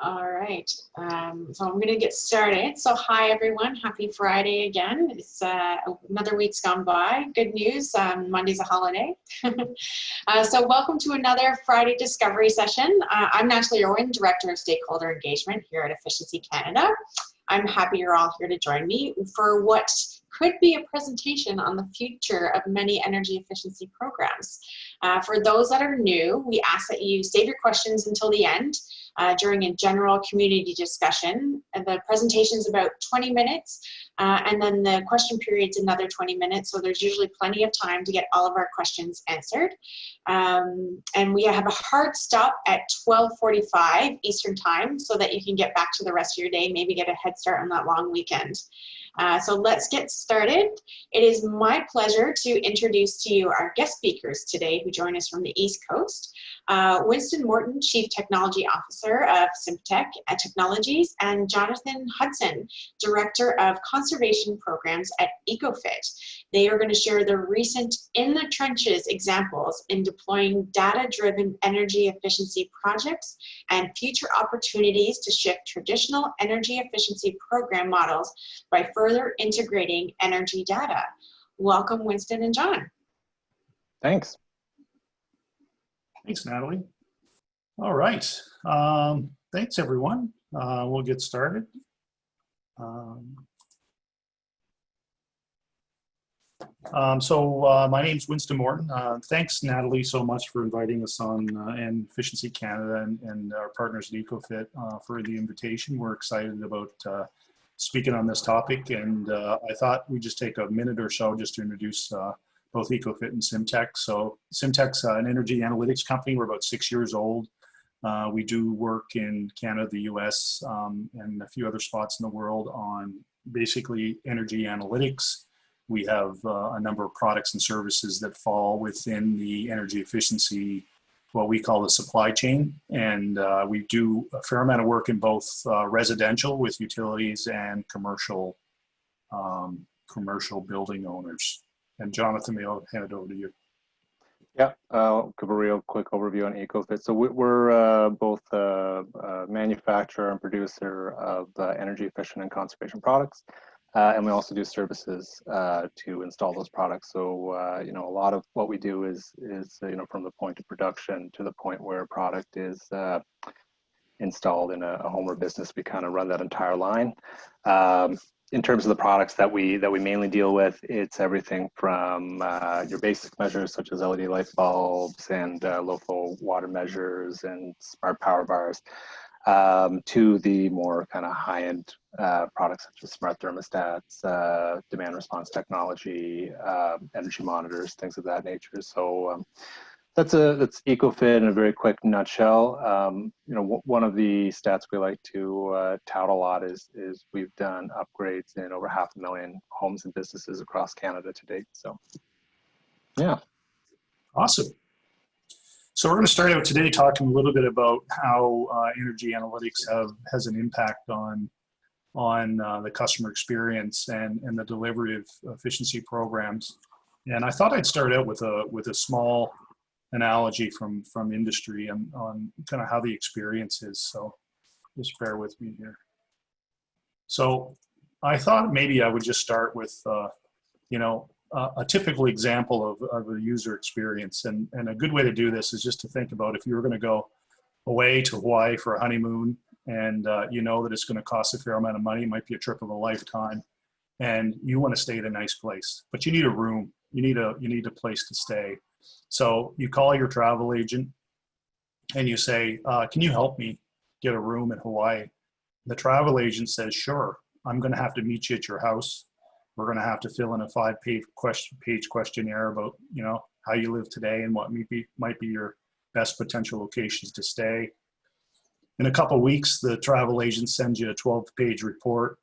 All right, so I'm going to get started. So hi everyone, happy Friday again. It's another week's gone by. Good news, Monday's a holiday. So welcome to another Friday Discovery session. I'm Natalie Irwin, Director of Stakeholder Engagement here at Efficiency Canada. I'm happy you're all here to join me for what could be a presentation on the future of many energy efficiency programs. For those that are new, we ask that you save your questions until the end during a general community discussion. The presentation is about 20 minutes, and then the question period's another 20 minutes, so there's usually plenty of time to get all of our questions answered. And we have a hard stop at 12:45 Eastern Time so that you can get back to the rest of your day, maybe get a head start on that long weekend. So let's get started. It is my pleasure to introduce to you our guest speakers today who join us from the East Coast. Winston Morton, Chief Technology Officer of SimpTek Technologies, and Jonathan Hudson, Director of Conservation Programs at EcoFitt. They are going to share the recent in the trenches examples in deploying data-driven energy efficiency projects and future opportunities to shift traditional energy efficiency program models by further integrating energy data. Welcome, Winston and John. Thanks. Thanks, Natalie. All right. Thanks, everyone. We'll get started. My name's Winston Morton. Thanks, Natalie, so much for inviting us on and Efficiency Canada and our partners at EcoFitt for the invitation. We're excited about speaking on this topic, and I thought we'd just take a minute or so just to introduce both EcoFitt and SimpTek. So SimpTek's an energy analytics company. We're about 6 years old. We do work in Canada, the US, and a few other spots in the world on basically energy analytics. We have a number of products and services that fall within the energy efficiency, what we call the supply chain. And we do a fair amount of work in both residential with utilities and commercial building owners. And Jonathan, I'll hand it over to you. Yeah, I'll give a real quick overview on EcoFitt. So we're both a manufacturer and producer of energy efficient and conservation products. And we also do services to install those products. So, you know, a lot of what we do is you know, from the point of production to the point where a product is installed in a home or business, we kind of run that entire line. In terms of the products that we mainly deal with, it's everything from your basic measures such as LED light bulbs and low flow water measures and smart power bars, to the more kind of high-end products such as smart thermostats, demand response technology, energy monitors, things of that nature. So that's EcoFitt in a very quick nutshell. You know, one of the stats we like to tout a lot is we've done upgrades in over 500,000 homes and businesses across Canada to date. So, yeah. Awesome. So we're going to start out today talking a little bit about how energy analytics has an impact on the customer experience and the delivery of efficiency programs. And I thought I'd start out with a small analogy from industry on kind of how the experience is. So just bear with me here. So I thought maybe I would just start with, you know, a typical example of a user experience. And a good way to do this is just to think about if you were going to go away to Hawaii for a honeymoon and you know that it's going to cost a fair amount of money, it might be a trip of a lifetime, and you want to stay at a nice place, but you need a room, you need a place to stay. So you call your travel agent and you say, can you help me get a room in Hawaii? The travel agent says, sure, I'm going to have to meet you at your house. We're going to have to fill in a 5-page questionnaire about, you know, how you live today and what might be your best potential locations to stay. In a couple of weeks, the travel agent sends you a 12-page report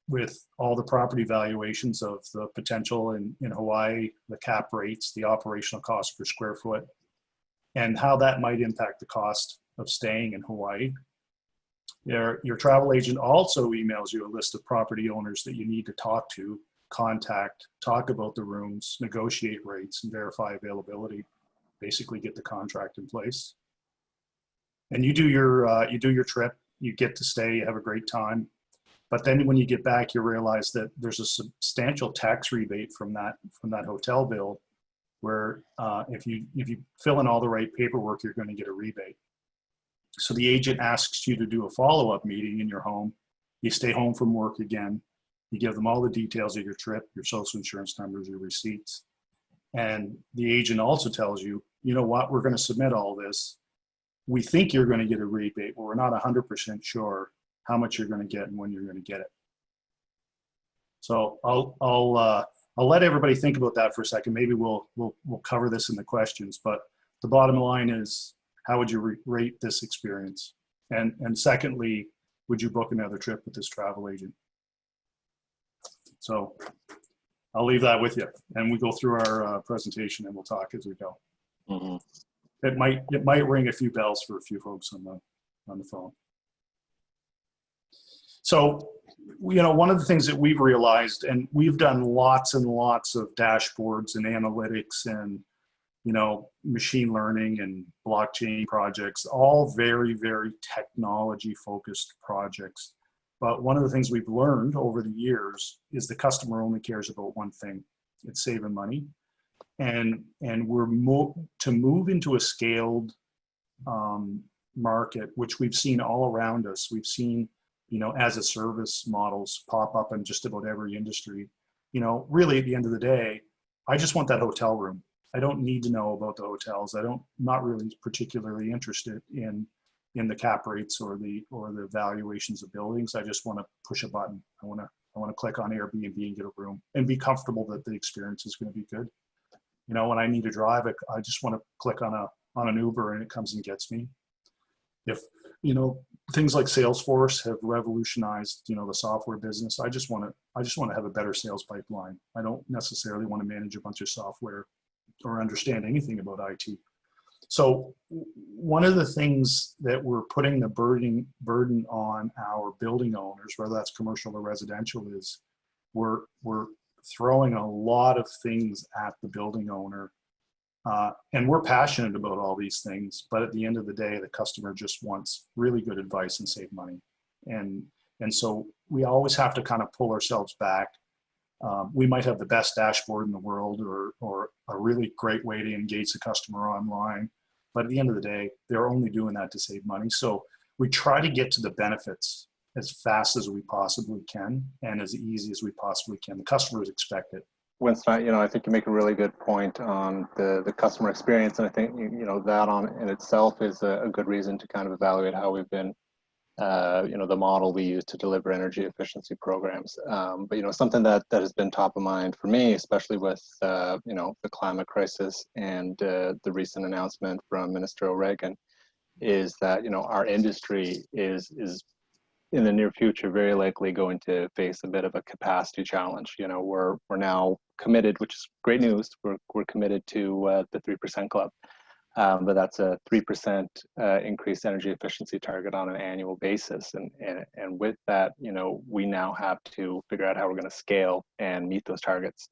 with all the property valuations of the potential in Hawaii, the cap rates, the operational cost per square foot, and how that might impact the cost of staying in Hawaii. Your travel agent also emails you a list of property owners that you need to talk to, contact, talk about the rooms, negotiate rates, and verify availability, basically get the contract in place. And you do your trip, you get to stay, you have a great time. But then when you get back, you realize that there's a substantial tax rebate from that hotel bill, where if you fill in all the right paperwork, you're going to get a rebate. So the agent asks you to do a follow-up meeting in your home. You stay home from work again. You give them all the details of your trip, your social insurance numbers, your receipts. And the agent also tells you, you know what, we're going to submit all this. We think you're going to get a rebate, but we're not 100% sure how much you're going to get and when you're going to get it. So I'll let everybody think about that for a second. Maybe we'll cover this in the questions, but the bottom line is, how would you rate this experience? And secondly, would you book another trip with this travel agent? So I'll leave that with you, and we go through our presentation, and we'll talk as we go. Mm-hmm. It might ring a few bells for a few folks on the phone. So, you know, one of the things that we've realized, and we've done lots and lots of dashboards and analytics and, you know, machine learning and blockchain projects, all very, very technology focused projects. But one of the things we've learned over the years is the customer only cares about one thing: it's saving money. And we're to move into a scaled market, which we've seen all around us. We've seen, you know, as a service models pop up in just about every industry. You know, really at the end of the day, I just want that hotel room. I don't need to know about the hotels. Not really particularly interested in the cap rates or the valuations of buildings. I just want to push a button. I want to click on Airbnb and get a room and be comfortable that the experience is going to be good. You know, when I need to drive, I just want to click on an Uber and it comes and gets me. If, you know, things like Salesforce have revolutionized, you know, the software business, I just want to have a better sales pipeline. I don't necessarily want to manage a bunch of software or understand anything about IT. So one of the things that we're putting the burden on our building owners, whether that's commercial or residential, is we're throwing a lot of things at the building owner. And we're passionate about all these things, but at the end of the day, the customer just wants really good advice and save money. And so we always have to kind of pull ourselves back. We might have the best dashboard in the world or a really great way to engage the customer online, but at the end of the day, they're only doing that to save money. So we try to get to the benefits as fast as we possibly can and as easy as we possibly can. The customers expect it. Winston, you know, I think you make a really good point on the customer experience, and I think you know that in itself is a good reason to kind of evaluate how we've been, you know, the model we use to deliver energy efficiency programs. But you know, something that has been top of mind for me, especially with you know, the climate crisis and the recent announcement from Minister O'Regan, is that, you know, our industry is in the near future very likely going to face a bit of a capacity challenge. You know, we're now committed, which is great news. We're committed to the 3% club, but that's a 3% increased energy efficiency target on an annual basis. And with that, you know, we now have to figure out how we're going to scale and meet those targets.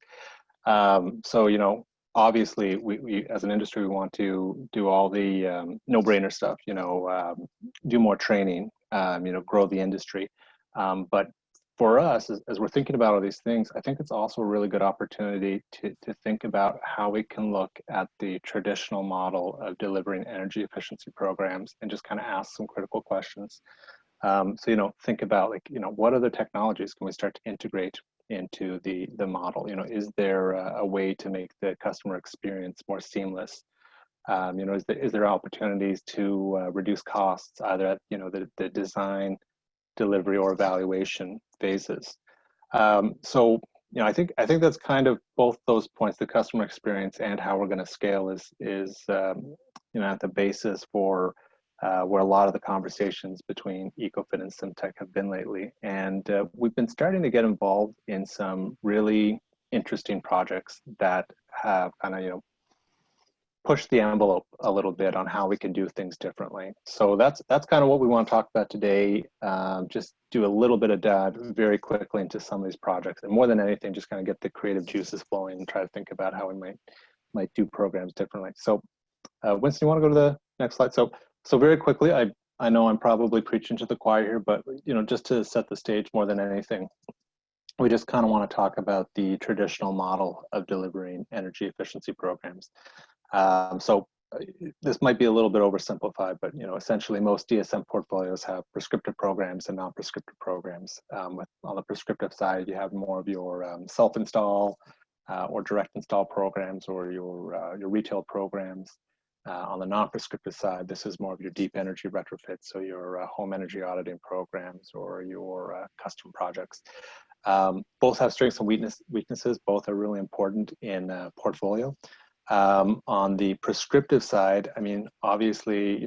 So, you know, obviously we as an industry, we want to do all the no-brainer stuff, you know, do more training, you know, grow the industry. But for us, as we're thinking about all these things, I think it's also a really good opportunity to think about how we can look at the traditional model of delivering energy efficiency programs and just kind of ask some critical questions. So, you know, think about, like, you know, what other technologies can we start to integrate into the model? You know, is there a way to make the customer experience more seamless? You know, is there opportunities to reduce costs, either at, you know, the design, delivery, or evaluation phases? So, you know, I think that's kind of both those points: the customer experience and how we're going to scale is you know, at the basis for where a lot of the conversations between EcoFitt and SimpTek have been lately. And we've been starting to get involved in some really interesting projects that have kind of, you know, push the envelope a little bit on how we can do things differently. So that's kind of what we want to talk about today. Just do a little bit of dive very quickly into some of these projects, and more than anything, just kind of get the creative juices flowing and try to think about how we might do programs differently. So Winston, you want to go to the next slide? So very quickly, I I know I'm probably preaching to the choir here, but just to set the stage more than anything, we just kind of want to talk about the traditional model of delivering energy efficiency programs. So this might be a little bit oversimplified, but essentially most DSM portfolios have prescriptive programs and non-prescriptive programs. On the prescriptive side, you have more of your self-install or direct install programs, or your retail programs. On the non-prescriptive side, this is more of your deep energy retrofits, so your home energy auditing programs or your custom projects. Both have strengths and weaknesses. Both are really important in portfolio. On the prescriptive side, I mean, obviously,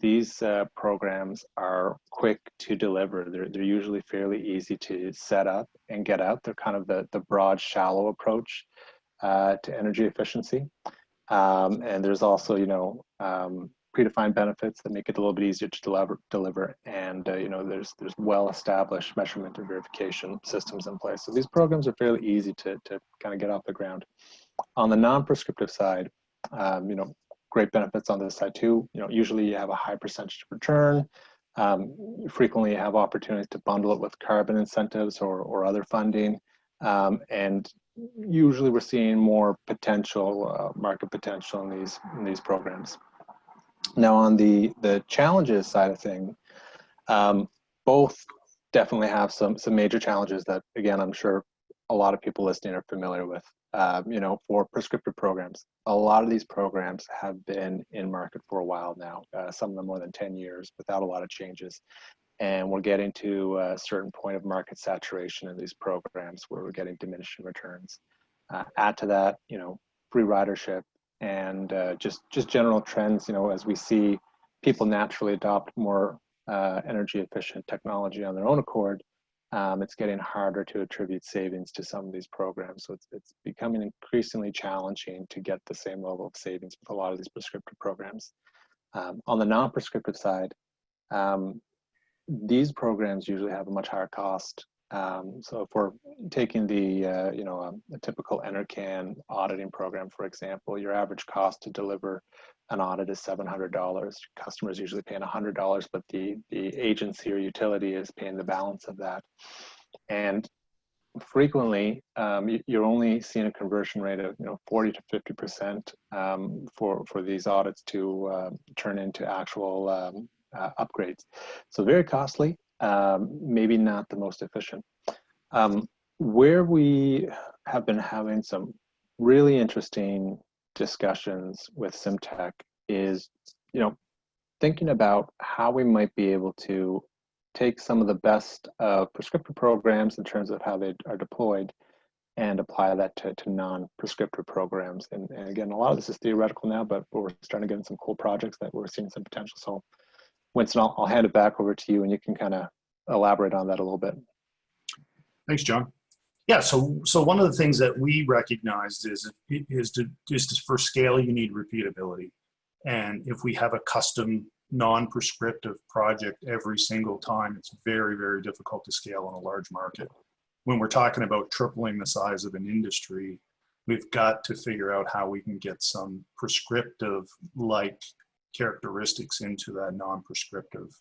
these programs are quick to deliver. They're usually fairly easy to set up and get out. They're kind of the broad, shallow approach to energy efficiency. And there's also, predefined benefits that make it a little bit easier to deliver. And, there's well-established measurement and verification systems in place. So these programs are fairly easy to kind of get off the ground. On the non-prescriptive side, great benefits on this side too. Usually you have a high percentage of return. Frequently you have opportunities to bundle it with carbon incentives or other funding. And usually we're seeing more potential, market potential in these programs. Now on the challenges side of things, both definitely have some major challenges that, again, I'm sure a lot of people listening are familiar with. For prescriptive programs, a lot of these programs have been in market for a while now, some of them more than 10 years without a lot of changes. And we're getting to a certain point of market saturation in these programs where we're getting diminishing returns. Add to that, free ridership and just general trends, as we see people naturally adopt more energy efficient technology on their own accord, it's getting harder to attribute savings to some of these programs. So it's becoming increasingly challenging to get the same level of savings with a lot of these prescriptive programs. On the non-prescriptive side, these programs usually have a much higher cost. So if we're taking the, a typical EnerCan auditing program, for example, your average cost to deliver an audit is $700. Customers usually paying $100, but the agency or utility is paying the balance of that. And frequently, you're only seeing a conversion rate of 40 to 50% for these audits to turn into actual upgrades. So very costly, maybe not the most efficient. Where we have been having some really interesting discussions with SimpTek is, thinking about how we might be able to take some of the best prescriptive programs in terms of how they are deployed and apply that to non-prescriptive programs. And again, a lot of this is theoretical now, but we're starting to get in some cool projects that we're seeing some potential. So Winston, I'll hand it back over to you and you can kind of elaborate on that a little bit. Thanks, John. Yeah, so one of the things that we recognized is for scale, you need repeatability. And if we have a custom non-prescriptive project every single time, it's very, very difficult to scale in a large market. When we're talking about tripling the size of an industry, we've got to figure out how we can get some prescriptive-like characteristics into that non-prescriptive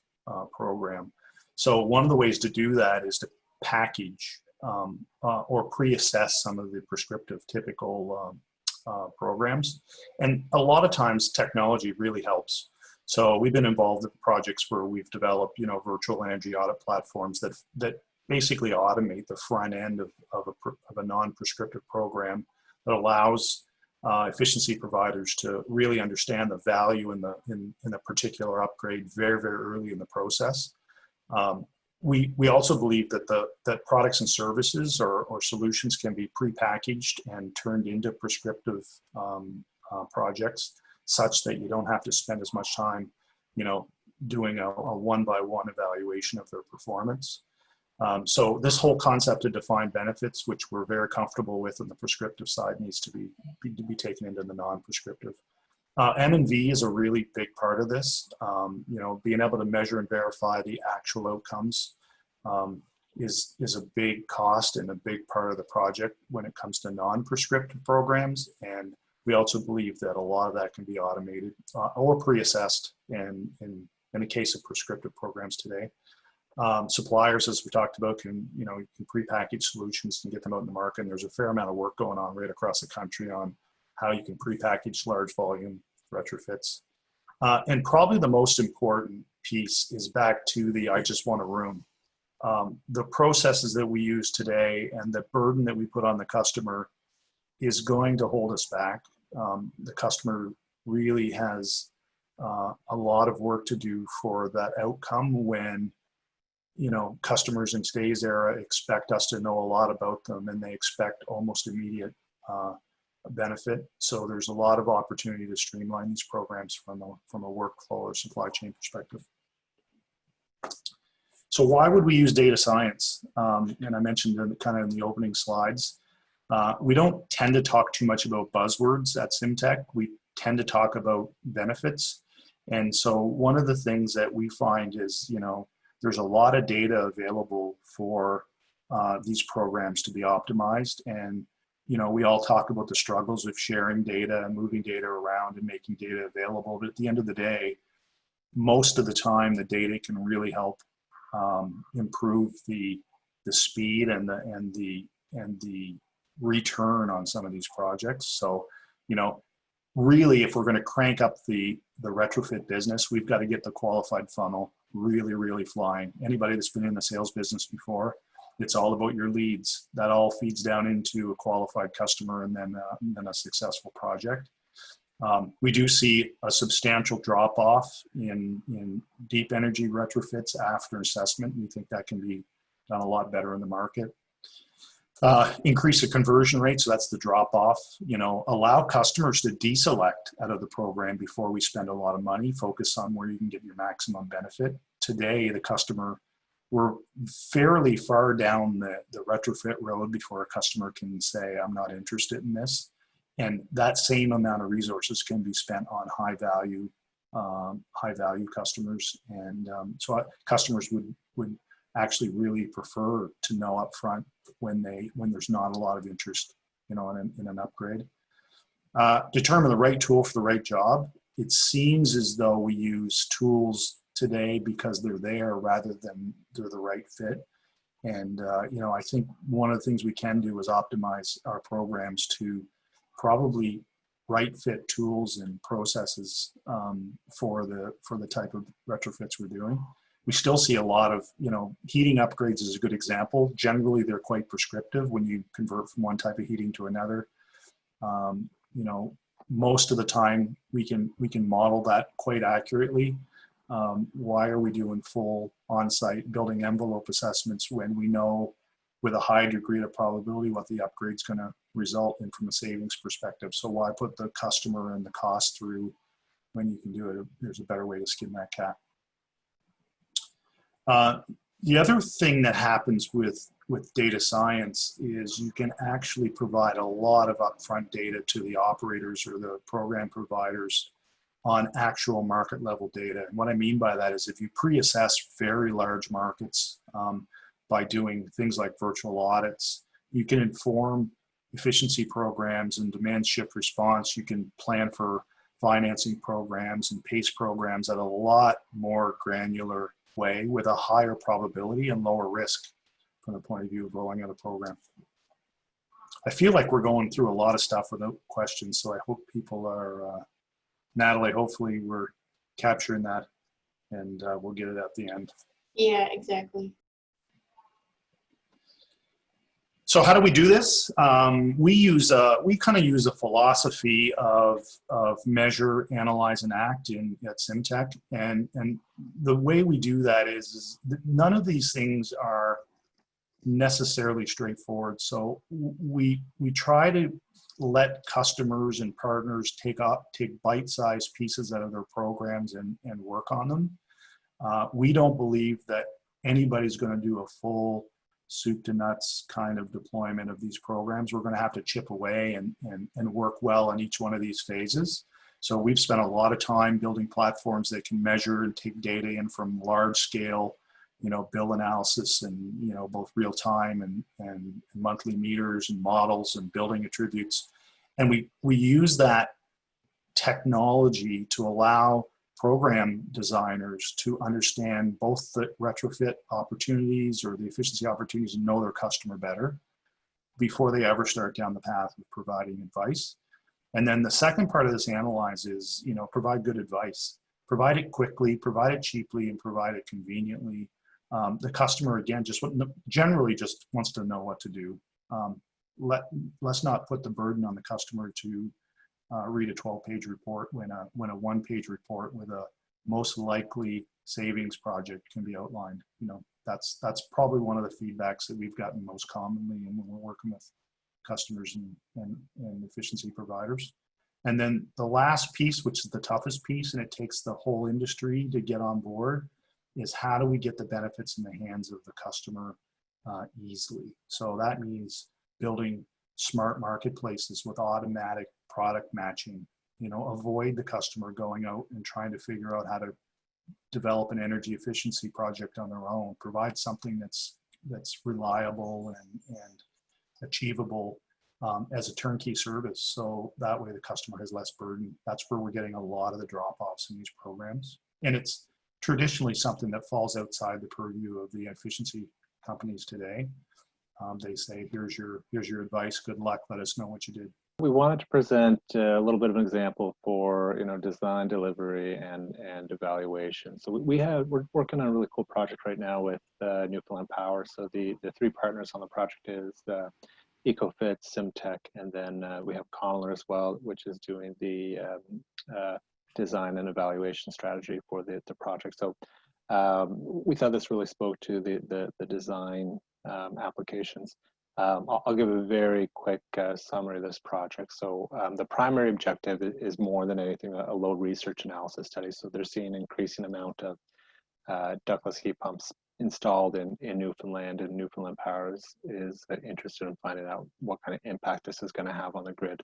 program. So one of the ways to do that is to package or pre-assess some of the prescriptive typical programs. And a lot of times technology really helps. So we've been involved in projects where we've developed, virtual energy audit platforms that basically automate the front end of a non-prescriptive program that allows efficiency providers to really understand the value in a particular upgrade very, very early in the process. We also believe that products and services or solutions can be prepackaged and turned into prescriptive projects, such that you don't have to spend as much time, doing a one-by-one evaluation of their performance. So this whole concept of defined benefits, which we're very comfortable with on the prescriptive side, needs to be taken into the non-prescriptive. M&V is a really big part of this. Being able to measure and verify the actual outcomes is a big cost and a big part of the project when it comes to non-prescriptive programs. And we also believe that a lot of that can be automated or pre-assessed and in the case of prescriptive programs today. Suppliers, as we talked about, can you can prepackage solutions and get them out in the market. And there's a fair amount of work going on right across the country on how you can prepackage large volume retrofits. And probably the most important piece is back to the I just want a room. The processes that we use today and the burden that we put on the customer is going to hold us back. The customer really has a lot of work to do for that outcome when customers in today's era expect us to know a lot about them, and they expect almost immediate benefit. So there's a lot of opportunity to streamline these programs from a workflow or supply chain perspective. So why would we use data science? And I mentioned kind of in the opening slides, we don't tend to talk too much about buzzwords at SimpTek. We tend to talk about benefits. And so one of the things that we find is, there's a lot of data available for these programs to be optimized. And, we all talk about the struggles of sharing data and moving data around and making data available. But at the end of the day, most of the time, the data can really help improve the speed and the return on some of these projects. So, really, if we're going to crank up the retrofit business, we've got to get the qualified funnel really flying. Anybody that's been in the sales business before, it's all about your leads. That all feeds down into a qualified customer and then a successful project. We do see a substantial drop off in deep energy retrofits after assessment. We think that can be done a lot better in the market. Increase the conversion rate, so that's the drop off. Allow customers to deselect out of the program before we spend a lot of money. Focus on where you can get your maximum benefit. Today, the customer, we're fairly far down the retrofit road before a customer can say, I'm not interested in this. And that same amount of resources can be spent on high value customers. And so customers would actually really prefer to know upfront when there's not a lot of interest, in an upgrade. Determine the right tool for the right job. It seems as though we use tools today because they're there rather than they're the right fit. And I think one of the things we can do is optimize our programs to probably right fit tools and processes for the type of retrofits we're doing. We still see a lot of, heating upgrades is a good example. Generally, they're quite prescriptive when you convert from one type of heating to another. Most of the time we can model that quite accurately. Why are we doing full on-site building envelope assessments when we know with a high degree of probability what the upgrade's going to result in from a savings perspective? So why put the customer and the cost through when you can do it? There's a better way to skin that cat. The other thing that happens with data science is you can actually provide a lot of upfront data to the operators or the program providers on actual market level data. And what I mean by that is if you pre-assess very large markets by doing things like virtual audits, you can inform efficiency programs and demand shift response. You can plan for financing programs and PACE programs at a lot more granular way with a higher probability and lower risk from the point of view of rolling out a program. I feel like we're going through a lot of stuff without questions, so I hope people are, Natalie, hopefully we're capturing that and we'll get it at the end. Yeah, exactly. So how do we do this? We kind of use a philosophy of measure, analyze, and act at SimpTek, and the way we do that is none of these things are necessarily straightforward. So we try to let customers and partners take bite-sized pieces out of their programs and work on them. We don't believe that anybody's going to do a full soup to nuts kind of deployment of these programs. We're going to have to chip away and work well on each one of these phases. So we've spent a lot of time building platforms that can measure and take data in from large scale, bill analysis and, both real time and monthly meters and models and building attributes. And we use that technology to allow program designers to understand both the retrofit opportunities or the efficiency opportunities and know their customer better before they ever start down the path of providing advice. And then the second part of this analyze is, provide good advice. Provide it quickly, provide it cheaply, and provide it conveniently. The customer, again, generally just wants to know what to do. Let's not put the burden on the customer to read a 12-page report when a one-page report with a most likely savings project can be outlined. That's probably one of the feedbacks that we've gotten most commonly when we're working with customers and efficiency providers. And then the last piece, which is the toughest piece, and it takes the whole industry to get on board, is how do we get the benefits in the hands of the customer easily? So that means building smart marketplaces with automatic product matching. Avoid the customer going out and trying to figure out how to develop an energy efficiency project on their own. Provide something that's reliable and achievable as a turnkey service, so that way the customer has less burden. That's where we're getting a lot of the drop-offs in these programs, and it's traditionally something that falls outside the purview of the efficiency companies today. They say, here's your advice, good luck, let us know what you did. We wanted to present a little bit of an example for design, delivery, and evaluation. So we're working on a really cool project right now with Newfoundland Power. So the three partners on the project is EcoFitt, SimpTek, and then we have Conler as well, which is doing the design and evaluation strategy for the project. So we thought this really spoke to the design applications. I'll give a very quick summary of this project. So the primary objective is more than anything a load research analysis study. So they're seeing an increasing amount of ductless heat pumps installed in Newfoundland, and Newfoundland Power is interested in finding out what kind of impact this is going to have on the grid.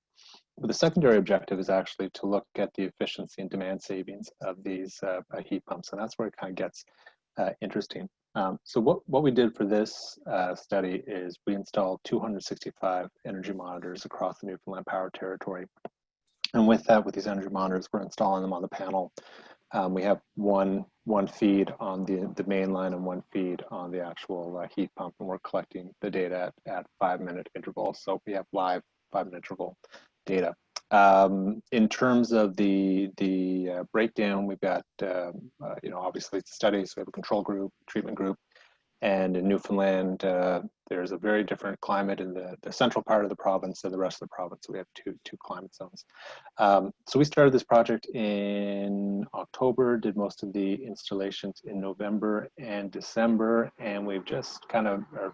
But the secondary objective is actually to look at the efficiency and demand savings of these heat pumps, and that's where it kind of gets interesting. So what we did for this study is we installed 265 energy monitors across the Newfoundland Power territory. And with these energy monitors, we're installing them on the panel. We have one feed on the main line and one feed on the actual heat pump, and we're collecting the data at 5-minute intervals. So we have live 5-minute interval data. In terms of the breakdown, we've got obviously it's a study, so we have a control group, treatment group, and in Newfoundland there's a very different climate in the central part of the province than the rest of the province. So we have two climate zones. So we started this project in October, did most of the installations in November and December, and we've just kind of have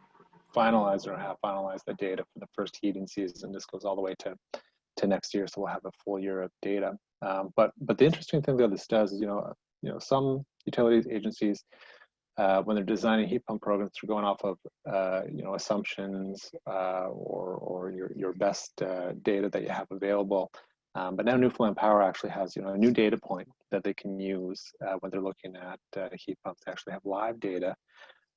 finalized the data for the first heating season. This goes all the way to next year, so we'll have a full year of data. But the interesting thing that this does is, some utilities agencies, when they're designing heat pump programs, they're going off of assumptions or your best data that you have available. But now Newfoundland Power actually has a new data point that they can use when they're looking at heat pumps. They actually have live data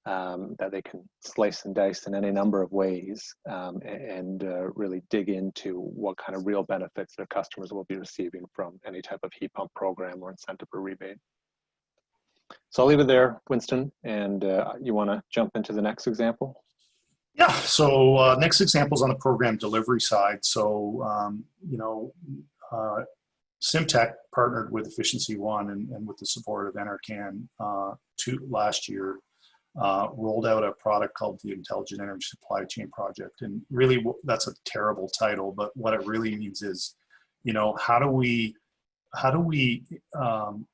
that they can slice and dice in any number of ways and really dig into what kind of real benefits their customers will be receiving from any type of heat pump program or incentive or rebate. So I'll leave it there, Winston, and you want to jump into the next example? Yeah, so next example is on the program delivery side. So, SimpTek partnered with Efficiency One and with the support of NRCan last year, rolled out a product called the Intelligent Energy Supply Chain Project. And really, that's a terrible title, but what it really means is, how do we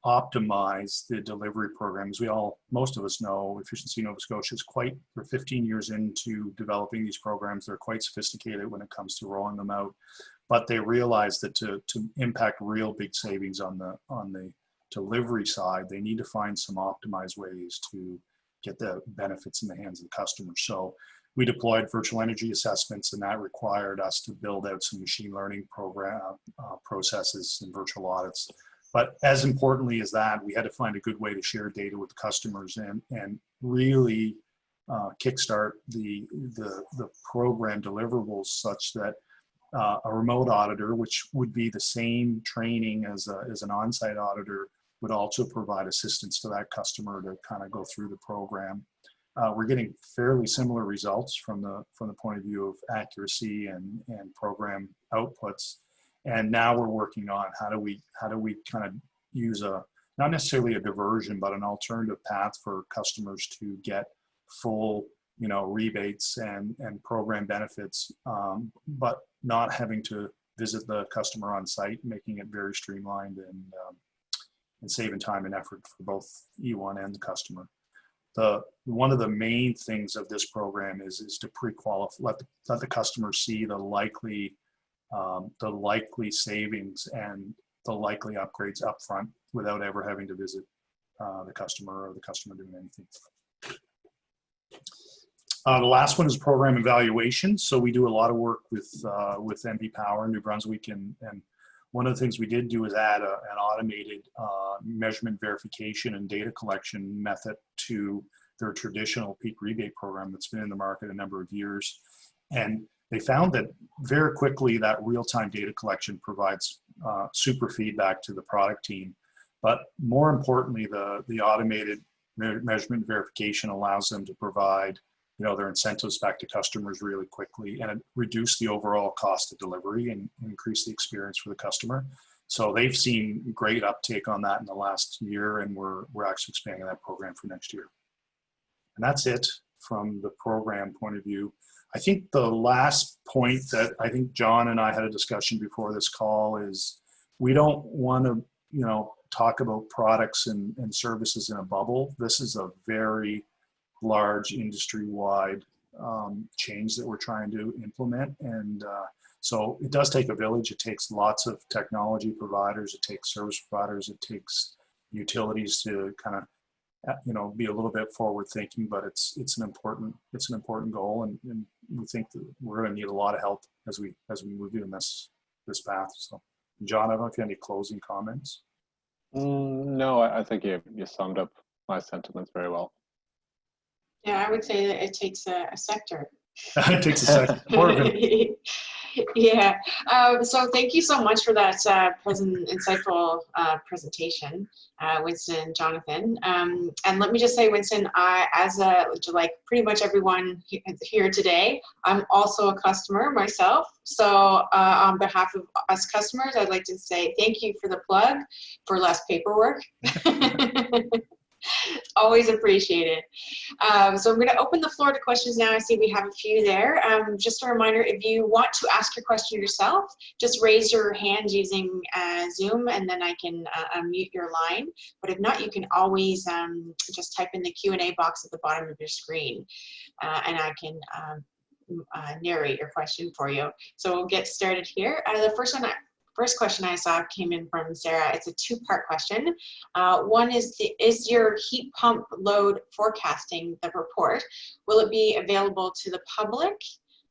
optimize the delivery programs? Most of us know Efficiency Nova Scotia is we're 15 years into developing these programs. They're quite sophisticated when it comes to rolling them out, but they realize that to impact real big savings on the delivery side, they need to find some optimized ways to get the benefits in the hands of the customer. So we deployed virtual energy assessments, and that required us to build out some machine learning processes and virtual audits. But as importantly as that, we had to find a good way to share data with customers and really kickstart the program deliverables such that a remote auditor, which would be the same training as an on-site auditor, would also provide assistance to that customer to kind of go through the program. We're getting fairly similar results from the point of view of accuracy and program outputs. And now we're working on how do we kind of use not necessarily a diversion, but an alternative path for customers to get full, rebates and program benefits, but not having to visit the customer on site, making it very streamlined and saving time and effort for both E1 and the customer. One of the main things of this program is to pre-qualify, let the customer see the likely savings and the likely upgrades up front without ever having to visit the customer or the customer doing anything. The last one is program evaluation. So we do a lot of work with NB Power in New Brunswick, and one of the things we did do is add an automated measurement verification and data collection method to their traditional peak rebate program that's been in the market a number of years. And they found that very quickly that real-time data collection provides super feedback to the product team. But more importantly, the automated measurement verification allows them to provide their incentives back to customers really quickly, and it reduce the overall cost of delivery and increase the experience for the customer. So they've seen great uptake on that in the last year, and we're actually expanding that program for next year. And that's it from the program point of view. I think the last point that I think Jon and I had a discussion before this call is we don't want to, talk about products and services in a bubble. This is a very large industry-wide change that we're trying to implement. And so it does take a village. It takes lots of technology providers. It takes service providers. It takes utilities to kind of, be a little bit forward thinking, but it's an important goal. And we think that we're going to need a lot of help as we move in this path. So Jon, I don't know if you have any closing comments. No, I think you summed up my sentiments very well. Yeah, I would say that it takes a sector. It takes a sector. Yeah. So thank you so much for that insightful presentation, Winston and Jonathan. And let me just say, Winston, like pretty much everyone here today, I'm also a customer myself. So on behalf of us customers, I'd like to say thank you for the plug for less paperwork. Always appreciated. So I'm going to open the floor to questions now. I see we have a few there. Just a reminder, if you want to ask your question yourself, just raise your hand using Zoom, and then I can unmute your line. But if not, you can always just type in the Q&A box at the bottom of your screen, and I can narrate your question for you. So we'll get started here. The first question I saw came in from Sarah. It's a two-part question. One is your heat pump load forecasting the report? Will it be available to the public?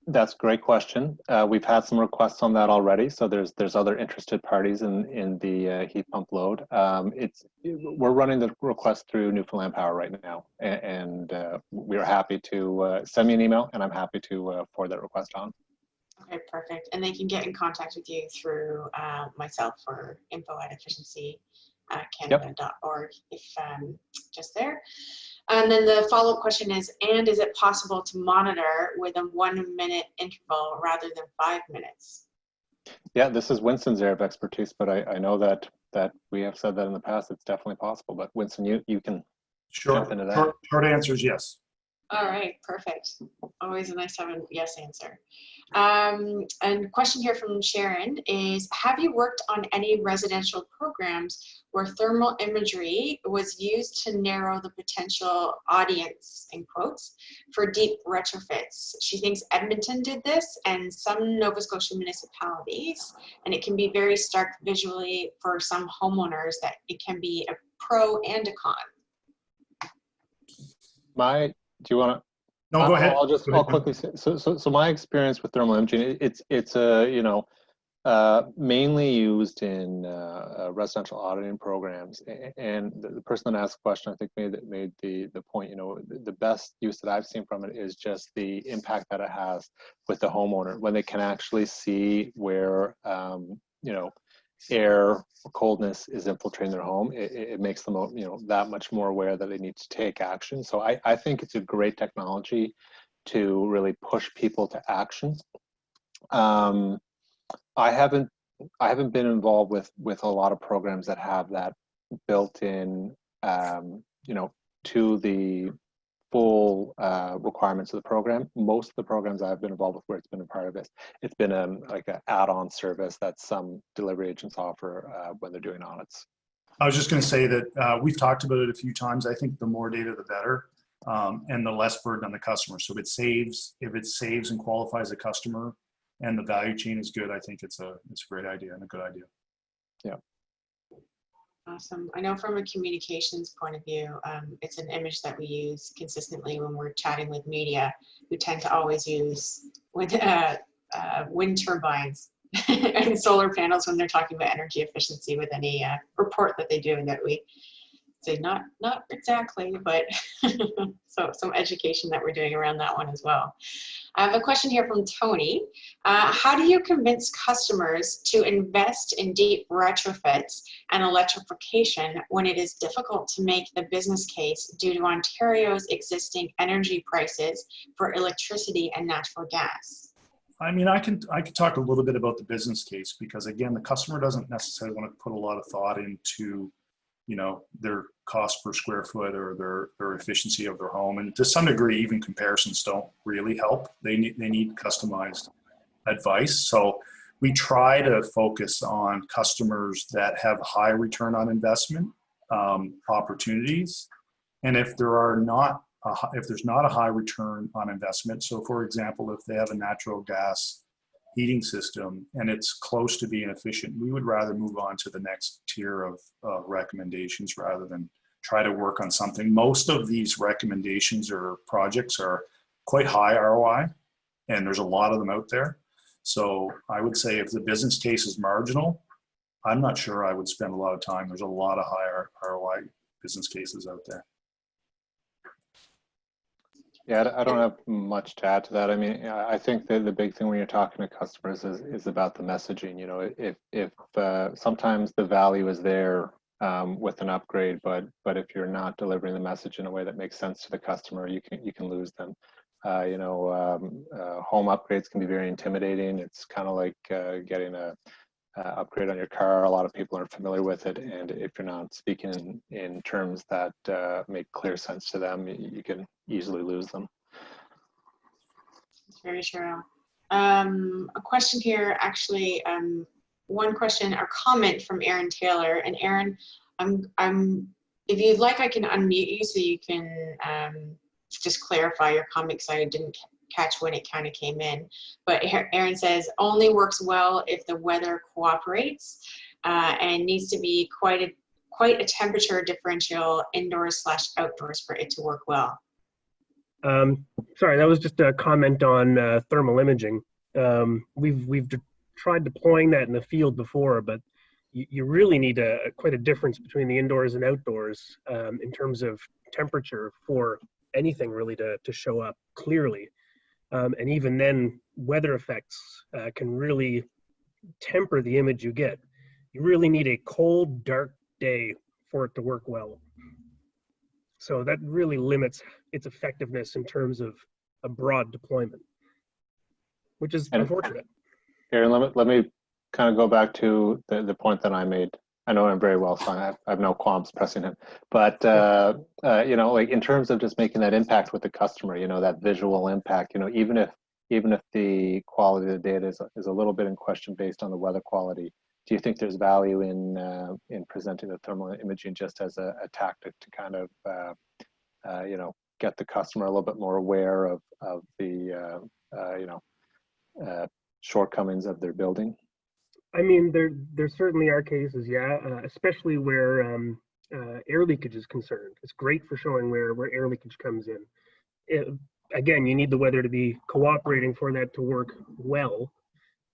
That's a great question. We've had some requests on that already. So there's other interested parties in the heat pump load. We're running the request through Newfoundland Power right now, and we're happy to send me an email, and I'm happy to forward that request on. Okay, perfect. And they can get in contact with you through myself or info@efficiencycanada.org if just there. And then the follow-up question is it possible to monitor with a 1 minute interval rather than 5 minutes? Yeah, this is Winston's area of expertise, but I know that we have said that in the past. It's definitely possible. But Winston, you can jump into that. Short answer is yes. All right, perfect. Always nice to have a yes answer. And question here from Sharon is, have you worked on any residential programs where thermal imagery was used to narrow the potential audience, in quotes, for deep retrofits? She thinks Edmonton did this and some Nova Scotia municipalities, and it can be very stark visually for some homeowners that it can be a pro and a con. Do you want to? No, go ahead. I'll quickly say. So my experience with thermal imaging, it's mainly used in residential auditing programs. And the person that asked the question, I think, made the point. The best use that I've seen from it is just the impact that it has with the homeowner when they can actually see where air or coldness is infiltrating their home, it makes them, that much more aware that they need to take action. So I think it's a great technology to really push people to action. I haven't been involved with a lot of programs that have that built in, to the full requirements of the program. Most of the programs I've been involved with where it's been a part of it, it's been like an add-on service that some delivery agents offer when they're doing audits. I was just going to say that we've talked about it a few times. I think the more data, the better, and the less burden on the customer. So if it saves and qualifies a customer, and the value chain is good, I think it's a great idea and a good idea. Yeah. Awesome. I know from a communications point of view, it's an image that we use consistently when we're chatting with media, who tend to always use wind turbines and solar panels when they're talking about energy efficiency with any report that they do, and that we say not exactly, but so some education that we're doing around that one as well. I have a question here from Tony. How do you convince customers to invest in deep retrofits and electrification when it is difficult to make the business case due to Ontario's existing energy prices for electricity and natural gas? I mean, I could talk a little bit about the business case, because again, the customer doesn't necessarily want to put a lot of thought into, their cost per square foot or their efficiency of their home. And to some degree, even comparisons don't really help. They need customized advice. So we try to focus on customers that have high return on investment opportunities. And if there's not a high return on investment, so for example, if they have a natural gas heating system and it's close to being efficient, we would rather move on to the next tier of recommendations rather than try to work on something. Most of these recommendations or projects are quite high ROI, and there's a lot of them out there. So I would say if the business case is marginal, I'm not sure I would spend a lot of time. There's a lot of higher ROI business cases out there. Yeah, I don't have much to add to that. I mean, I think that the big thing when you're talking to customers is about the messaging. If sometimes the value is there with an upgrade, but if you're not delivering the message in a way that makes sense to the customer, you can lose them. Home upgrades can be very intimidating. It's kind of like getting a upgrade on your car. A lot of people aren't familiar with it, and if you're not speaking in terms that make clear sense to them, you can easily lose them. It's very true. A question here, actually, one question or comment from Aaron Taylor. And Aaron, if you'd like, I can unmute you so you can just clarify your comment, because I didn't catch when it kind of came in. But Aaron says, only works well if the weather cooperates, and needs to be quite a temperature differential indoors/outdoors for it to work well. Sorry, that was just a comment on thermal imaging. We've tried deploying that in the field before, but you really need quite a difference between the indoors and outdoors in terms of temperature for anything really to show up clearly. And even then, weather effects can really temper the image you get. You really need a cold, dark day for it to work well. So that really limits its effectiveness in terms of a broad deployment, which is unfortunate. Aaron, let me kind of go back to the point that I made. I know him very well, so I have no qualms pressing him. But like in terms of just making that impact with the customer, that visual impact, even if the quality of the data is a little bit in question based on the weather quality, do you think there's value in presenting the thermal imaging just as a tactic to kind of get the customer a little bit more aware of the shortcomings of their building? I mean, there certainly are cases, yeah, especially where air leakage is concerned. It's great for showing where air leakage comes in. Again, you need the weather to be cooperating for that to work well.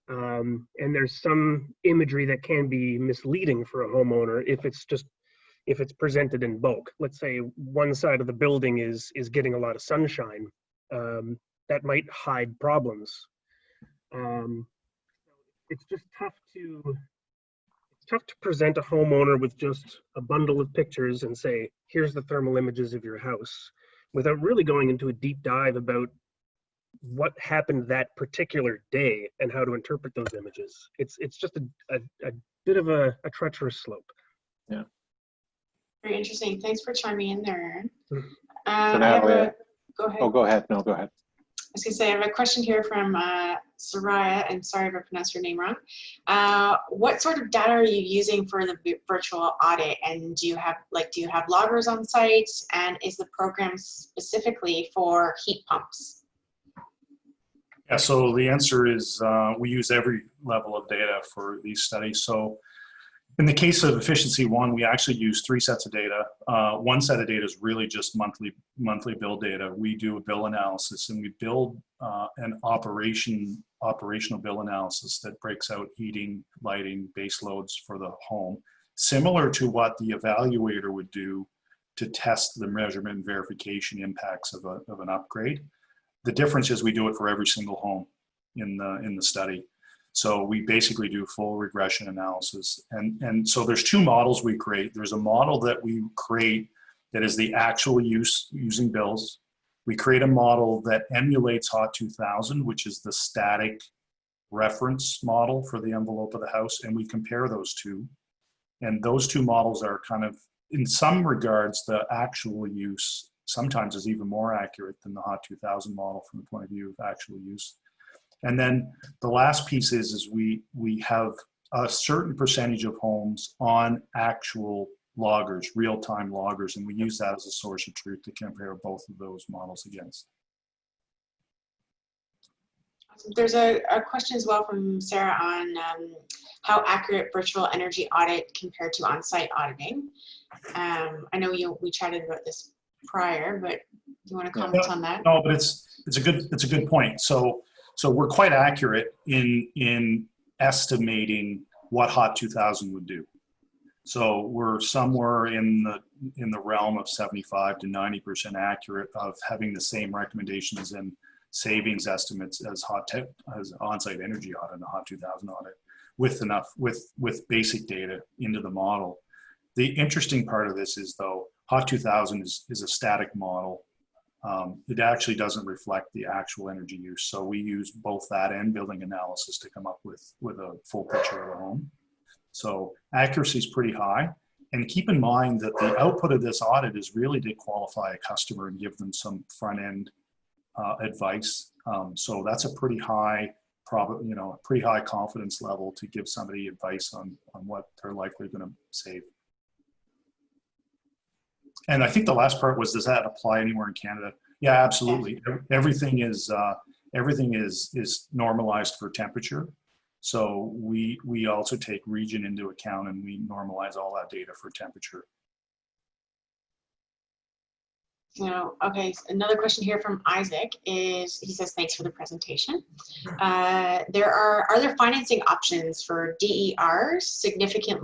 And there's some imagery that can be misleading for a homeowner if it's presented in bulk. Let's say one side of the building is getting a lot of sunshine. That might hide problems. It's just tough to tough to present a homeowner with just a bundle of pictures and say, here's the thermal images of your house, without really going into a deep dive about what happened that particular day and how to interpret those images. It's just a bit of a treacherous slope. Yeah. Very interesting. Thanks for chiming in there. So Natalie, go ahead. Oh, go ahead. No, go ahead. I was going to say, I have a question here from Soraya, and sorry if I pronounced your name wrong. What sort of data are you using for the virtual audit? And do you have loggers on site? And is the program specifically for heat pumps? Yeah, so the answer is we use every level of data for these studies. So in the case of efficiency one, we actually use 3 sets of data. One set of data is really just monthly bill data. We do a bill analysis, and we build an operational bill analysis that breaks out heating, lighting, base loads for the home, similar to what the evaluator would do to test the measurement and verification impacts of an upgrade. The difference is we do it for every single home in the study. So we basically do full regression analysis. And so there's 2 models we create. There's a model that we create that is the actual use using bills. We create a model that emulates HOT 2000, which is the static reference model for the envelope of the house. And we compare those 2. And those 2 models are kind of, in some regards, the actual use sometimes is even more accurate than the HOT 2000 model from the point of view of actual use. And then the last piece is we have a certain percentage of homes on actual loggers, real-time loggers, and we use that as a source of truth to compare both of those models against. There's a question as well from Sarah on how accurate virtual energy audit compared to on-site auditing. I know we chatted about this prior, but do you want to comment on that? No, but it's a good point. So we're quite accurate in estimating what HOT 2000 would do. So we're somewhere in the realm of 75 to 90% accurate of having the same recommendations and savings estimates as on-site energy audit and the HOT 2000 audit, with basic data into the model. The interesting part of this is, though, HOT 2000 is a static model. It actually doesn't reflect the actual energy use. So we use both that and building analysis to come up with a full picture of the home. So accuracy is pretty high. And keep in mind that the output of this audit is really to qualify a customer and give them some front end advice. So that's a pretty high pretty high confidence level to give somebody advice on what they're likely going to save. And I think the last part was, does that apply anywhere in Canada? Yeah, absolutely. Everything is normalized for temperature. So we also take region into account, and we normalize all that data for temperature. Okay, so another question here from Isaac is, he says, thanks for the presentation. Are there financing options for DERs significant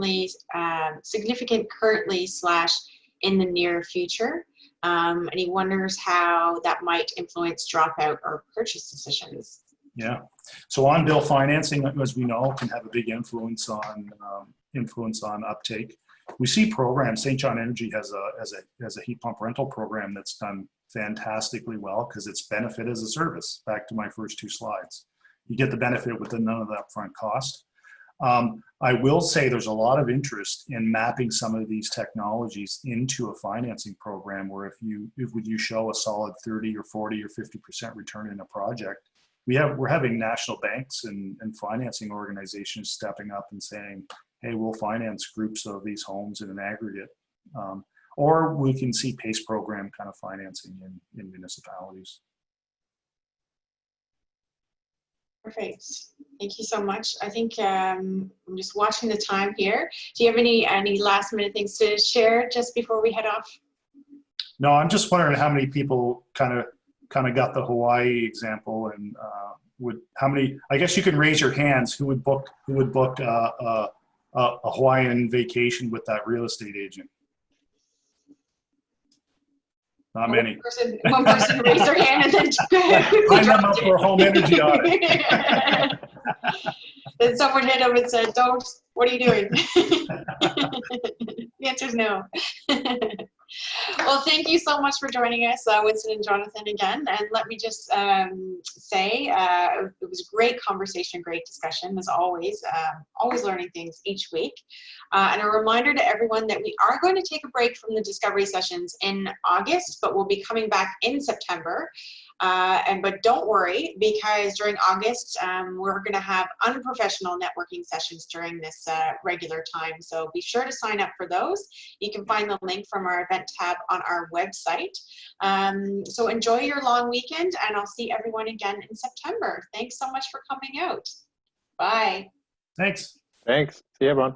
currently / in the near future? And he wonders how that might influence dropout or purchase decisions. Yeah, so on-bill financing, as we know, can have a big influence on uptake. We see programs. St. John Energy has a heat pump rental program that's done fantastically well because it's benefit as a service. Back to my first 2 slides, you get the benefit with none of the upfront cost. I will say there's a lot of interest in mapping some of these technologies into a financing program where if you show a solid 30 or 40 or 50% return in a project, we're having national banks and financing organizations stepping up and saying, hey, we'll finance groups of these homes in an aggregate. Or we can see PACE program kind of financing in municipalities. Perfect. Thank you so much. I think I'm just watching the time here. Do you have any last minute things to share just before we head off? No, I'm just wondering how many people kind of got the Hawaii example, and how many? I guess you can raise your hands. Who would book a Hawaiian vacation with that real estate agent? Not many. One person raised their hand and then sign them up for a home energy audit. Then someone hit them and said, "Don't What are you doing? The answer is no. Well, thank you so much for joining us, Winston and Jonathan, again. And let me just say it was a great conversation, great discussion, as always. Always learning things each week. And a reminder to everyone that we are going to take a break from the discovery sessions in August, but we'll be coming back in September. But don't worry, because during August, we're going to have unprofessional networking sessions during this regular time. So be sure to sign up for those. You can find the link from our event tab on our website. So enjoy your long weekend, and I'll see everyone again in September. Thanks so much for coming out. Bye. Thanks. Thanks. See you, everyone.